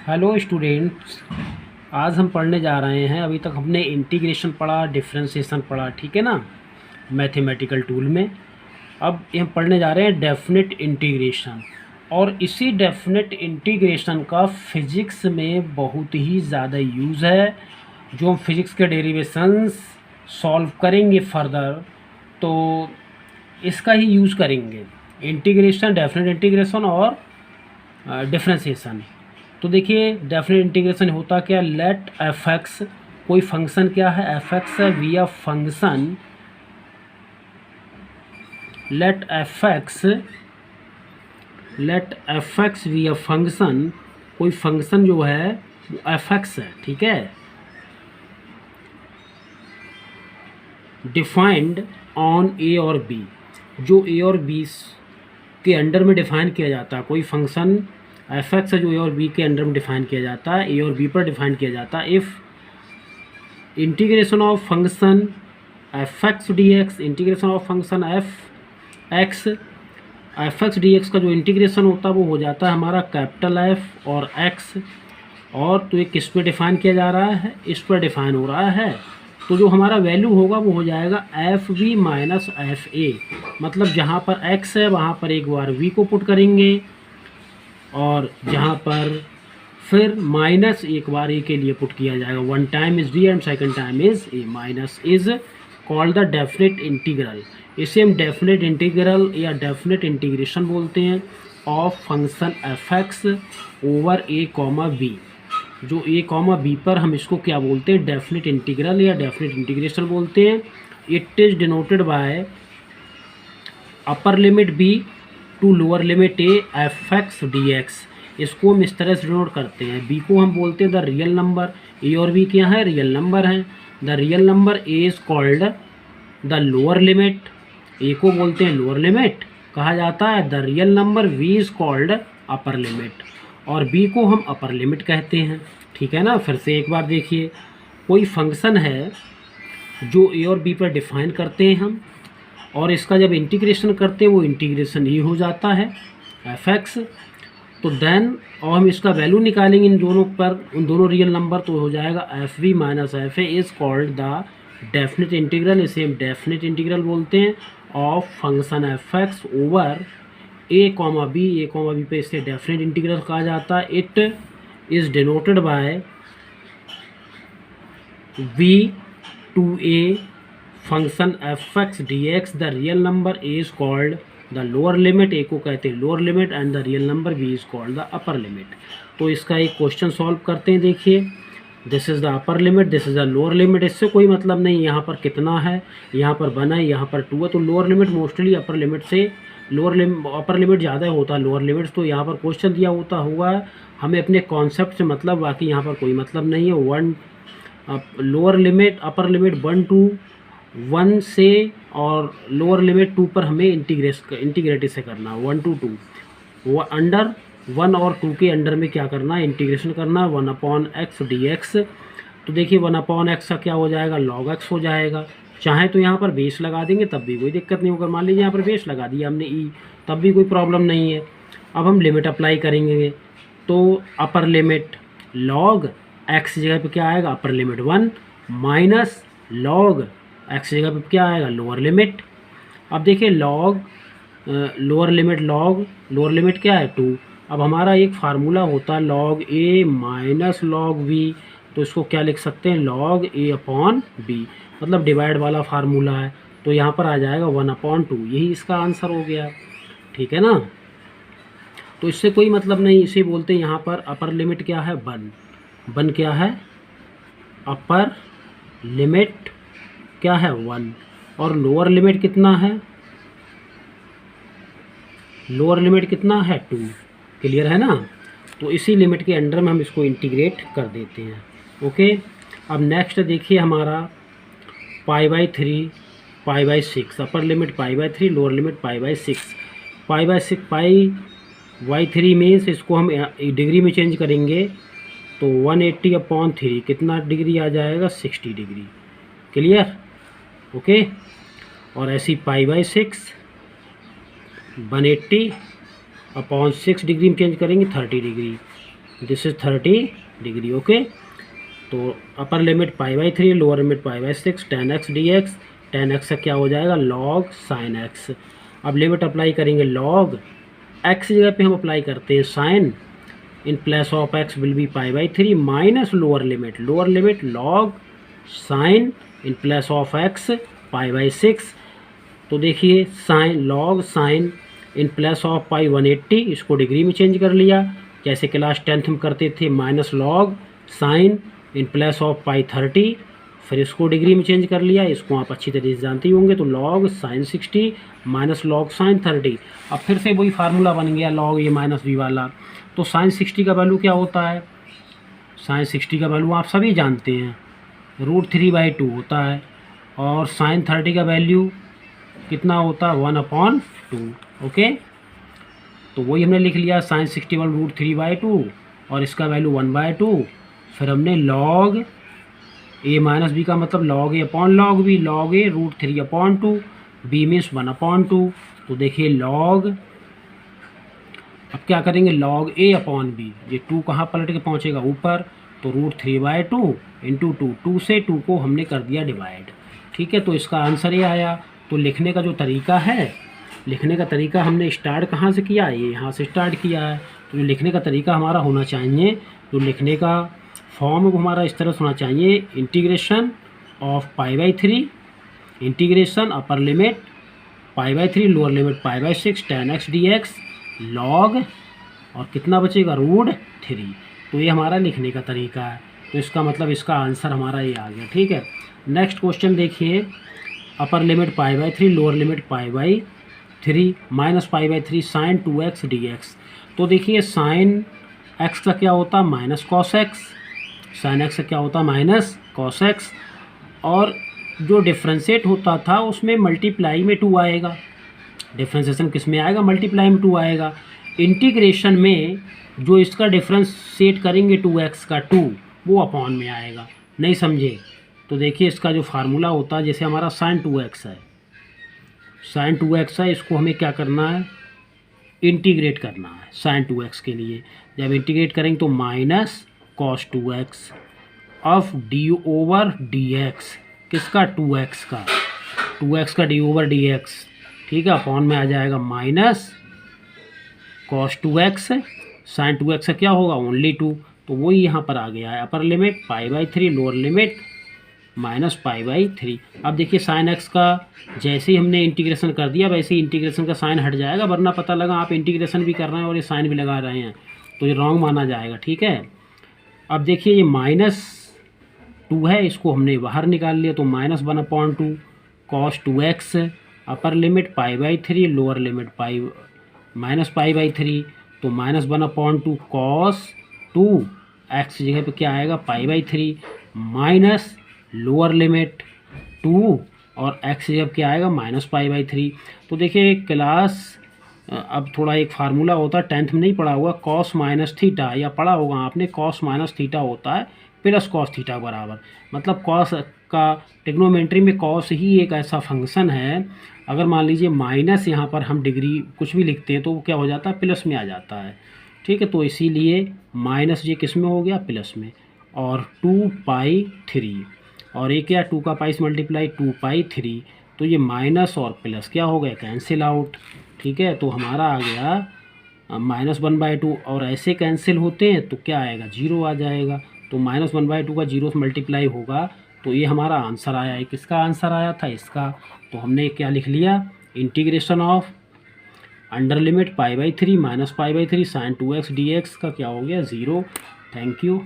Hello students, आज हम पढ़ने जा रहे हैं। अभी तक हमने इंटीग्रेशन पढ़ा, डिफरेंशिएशन पढ़ा, ठीक है ना, मैथमेटिकल टूल में। अब हम पढ़ने जा रहे हैं डेफिनेट इंटीग्रेशन। और इसी डेफिनेट इंटीग्रेशन का फिज़िक्स में बहुत ही ज़्यादा यूज़ है। जो हम फिज़िक्स के डेरिवेशंस सॉल्व करेंगे फर्दर, तो इसका ही यूज़ करेंगे, इंटीग्रेशन, डेफिनेट इंटीग्रेशन और डिफरेंशिएशन। तो देखिए डेफिनेट इंटीग्रेशन होता क्या, लेट एफ एक्स, कोई फंक्शन क्या है, एफ एक्स है, be F function, let F X be F function, कोई फंक्शन जो है वो एफ एक्स है, ठीक है, डिफाइंड ऑन ए और बी, जो ए और बी के अंडर में डिफाइन किया जाता है। कोई फंक्शन एफ एक्स है जो ए और बी के अंडर में डिफाइन किया जाता है, ए और बी पर डिफाइन किया जाता है। If integration of function F X D x, integration of function F X D x का जो इंटीग्रेशन होता है वो हो जाता है हमारा कैपिटल एफ और एक्स। और तो ये किस पे डिफाइन किया जा रहा है, इस पर डिफाइन हो रहा है। तो जो हमारा वैल्यू होगा वो हो जाएगा F B minus F A, मतलब जहाँ पर एक्स है वहाँ पर एक बार वी को पुट करेंगे और जहाँ पर फिर माइनस एक बार ए के लिए पुट किया जाएगा। One time is B and second time is A, minus is called the definite integral. इसे हम डेफिनेट इंटीग्रल या डेफिनेट इंटीग्रेशन बोलते हैं of function F X over A comma B. जो ए कॉमा बी पर हम इसको क्या बोलते हैं, डेफिनेट इंटीग्रल या डेफिनेट इंटीग्रेशन बोलते हैं। It is denoted by upper limit B to lower limit A F X D X. इसको हम इस तरह से डिनोट करते हैं। बी को हम बोलते हैं द रियल नंबर, ए और बी क्या है, रियल नंबर हैं। The real number A is called the lower limit, A को बोलते हैं लोअर लिमिट कहा जाता है। The real number B is called upper limit, और बी को हम अपर लिमिट कहते हैं, ठीक है ना। फिर से एक बार देखिए, कोई फंक्शन है जो ए और बी पर डिफाइन करते हैं हम, और इसका जब इंटीग्रेशन करते हैं वो इंटीग्रेशन ये हो जाता है एफ एक्स। तो देन और हम इसका वैल्यू निकालेंगे इन दोनों पर, उन दोनों रियल नंबर, तो हो जाएगा F B minus F A is called the definite integral. इसे हम डेफिनेट इंटीग्रल बोलते हैं of function F X over A comma B पे इसे डेफिनेट इंटीग्रल कहा जाता है। It is denoted by B to A function F X D X. The real number A is called the lower limit, A को कहते हैं lower limit, and the real number B is called the upper limit. तो इसका एक question solve करते हैं। देखिए, this is the upper limit, this is the lower limit. इससे कोई मतलब नहीं यहाँ पर कितना है, यहाँ पर 1 है, यहाँ पर 2 है। तो lower limit mostly upper limit से अपर लिमिट ज़्यादा होता है लोअर लिमिट। तो यहाँ पर क्वेश्चन दिया होता हुआ है, हमें अपने कॉन्सेप्ट से मतलब, बाकी यहाँ पर कोई मतलब नहीं है। 1 lower limit, upper limit 1 to 1 से, और लोअर लिमिट 2 पर हमें इंटीग्रेट से करना है। 1 to 2 वो अंडर 1 और 2 के अंडर में क्या करना है, इंटीग्रेशन करना है 1/x dx। तो देखिए 1/x का क्या हो जाएगा, log x हो जाएगा। चाहे तो यहाँ पर बेस लगा देंगे तब भी कोई दिक्कत नहीं होगा। मान लीजिए यहाँ पर बेस लगा दिया हमने ई, तब भी कोई प्रॉब्लम नहीं है। अब हम लिमिट अप्लाई करेंगे, तो अपर लिमिट log x जगह पे क्या आएगा, upper limit 1 minus log x जगह पे क्या आएगा, लोअर लिमिट। अब देखिए लोअर लिमिट क्या है 2। अब हमारा एक फार्मूला होता है log a minus log v, तो इसको क्या लिख सकते हैं, log a अपॉन b, मतलब डिवाइड वाला फार्मूला है। तो यहाँ पर आ जाएगा 1/2, यही इसका आंसर हो गया, ठीक है ना। तो इससे कोई मतलब नहीं, इसे बोलते हैं यहाँ पर अपर लिमिट क्या है 1 क्या है, अपर लिमिट क्या है 1, और लोअर लिमिट कितना है, लोअर लिमिट कितना है 2। क्लियर है ना। तो इसी लिमिट के अंडर में हम इसको इंटीग्रेट कर देते हैं। ओके, अब नेक्स्ट देखिए हमारा π/3 π/6, अपर लिमिट π/3, लोअर लिमिट π/6। π/3 में से इसको हम डिग्री में चेंज करेंगे तो 180/3 कितना डिग्री आ जाएगा, 60 डिग्री। Clear, okay. और ऐसी π/6 180/6 डिग्री में चेंज करेंगे 30 degree. This is 30 degree. Okay, तो upper limit π/3, lower limit π/6, tan x dx, tan x का क्या हो जाएगा log sin x। अब लिमिट अप्लाई करेंगे log x जगह पे हम अप्लाई करते हैं sin, in place of x will be π/3 minus lower limit log sin in place of x π/6। तो देखिए sine log sin in place of pi 180, इसको डिग्री में चेंज कर लिया जैसे क्लास 10th में करते थे, minus log sin in place of pi 30, फिर इसको डिग्री में चेंज कर लिया, इसको आप अच्छी तरीके से जानते ही होंगे। तो log sin 60 minus log sin 30। अब फिर से वही फार्मूला बन गया log a माइनस b वाला। तो sin 60 का वैल्यू क्या होता है, sin 60 का वैल्यू आप सभी जानते हैं, √3/2 होता है। और sin 30 का वैल्यू कितना होता है 1/2। ओके, तो वही हमने लिख लिया sin 60 √3/2 और इसका वैल्यू 1/2। फिर हमने log a माइनस बी का मतलब log a upon log b, log a √3/2, b means 1/2। तो देखिए log, अब क्या करेंगे log a अपॉन b, ये 2 कहाँ पलट के पहुँचेगा ऊपर, तो √3/2 इंटू 2 से 2 को हमने कर दिया डिवाइड। ठीक है, तो इसका आंसर ये आया। तो लिखने का जो तरीका है, लिखने का तरीका हमने स्टार्ट कहाँ से किया, ये यहाँ से स्टार्ट किया है। तो जो लिखने का तरीका हमारा होना चाहिए, जो लिखने का फॉर्म हमारा इस तरह से होना चाहिए, integration of π/3, integration upper limit π/3, lower limit π/6, tan x dx, log और कितना बचेगा √3। तो ये हमारा लिखने का तरीका है। तो इसका मतलब इसका आंसर हमारा ये आ गया। ठीक है, नेक्स्ट क्वेश्चन देखिए, upper limit π/3, lower limit π/3 minus π/3 sin 2x dx। तो देखिए sin x का क्या होता है minus cos x, sin x का क्या होता है माइनस cos x, और जो डिफ्रेंशिएट होता था उसमें मल्टीप्लाई में 2 आएगा, डिफ्रेंशिएशन किस में आएगा मल्टीप्लाई में 2 आएगा। इंटीग्रेशन में जो इसका डिफ्रेंशिएट करेंगे 2x का 2 वो अपॉन में आएगा, नहीं समझे। तो देखिए इसका जो फार्मूला होता है, जैसे हमारा sin 2x है, sin 2x है, इसको हमें क्या करना है इंटीग्रेट करना है sin 2x के लिए। जब इंटीग्रेट करेंगे तो minus cos 2x of d/dx, किसका 2x का, 2x का d/dx। ठीक है, अपॉन में आ जाएगा minus cos 2x, sin 2x का क्या होगा ओनली 2। तो वही यहाँ पर आ गया है, upper limit π/3, lower limit minus π/3। अब देखिए sin x का जैसे ही हमने इंटीग्रेशन कर दिया वैसे ही इंटीग्रेशन का साइन हट जाएगा, वरना पता लगा आप इंटीग्रेशन भी कर रहे हैं और ये साइन भी लगा रहे हैं तो ये रॉन्ग माना जाएगा। ठीक है, अब देखिए ये -2 है, इसको हमने बाहर निकाल लिया, तो -1/2 cos 2x, upper limit π/3, lower limit minus π/3, तो -1/2 cos 2x जगह पे क्या आएगा π/3 माइनस लोअर लिमिट 2 और x जब क्या आएगा माइनस π/3। तो देखिए क्लास, अब थोड़ा एक फार्मूला होता है 10th में नहीं पढ़ा हुआ, cos माइनस थीटा, या पढ़ा होगा आपने, cos माइनस थीटा होता है प्लस cos थीटा बराबर, मतलब cos का ट्रिग्नोमेट्री में cos ही एक ऐसा फंक्शन है, अगर मान लीजिए माइनस यहाँ पर हम डिग्री कुछ भी लिखते हैं तो वो क्या हो जाता है प्लस में आ जाता है। ठीक है, तो इसीलिए माइनस ये किस में हो गया प्लस में, और 2π3 और एक क्या 2 का पाई से मल्टीप्लाई 2π3, तो ये माइनस और प्लस क्या हो गया कैंसिल आउट। ठीक है, तो हमारा आ गया -1/2, और ऐसे कैंसिल होते हैं तो क्या आएगा 0 आ जाएगा, तो -1/2 का 0 से मल्टीप्लाई होगा, तो ये हमारा आंसर आया है। किसका आंसर आया था इसका, तो हमने क्या लिख लिया integration of under limit π/3 minus π/3 sin 2x dx का क्या हो गया 0। Thank you.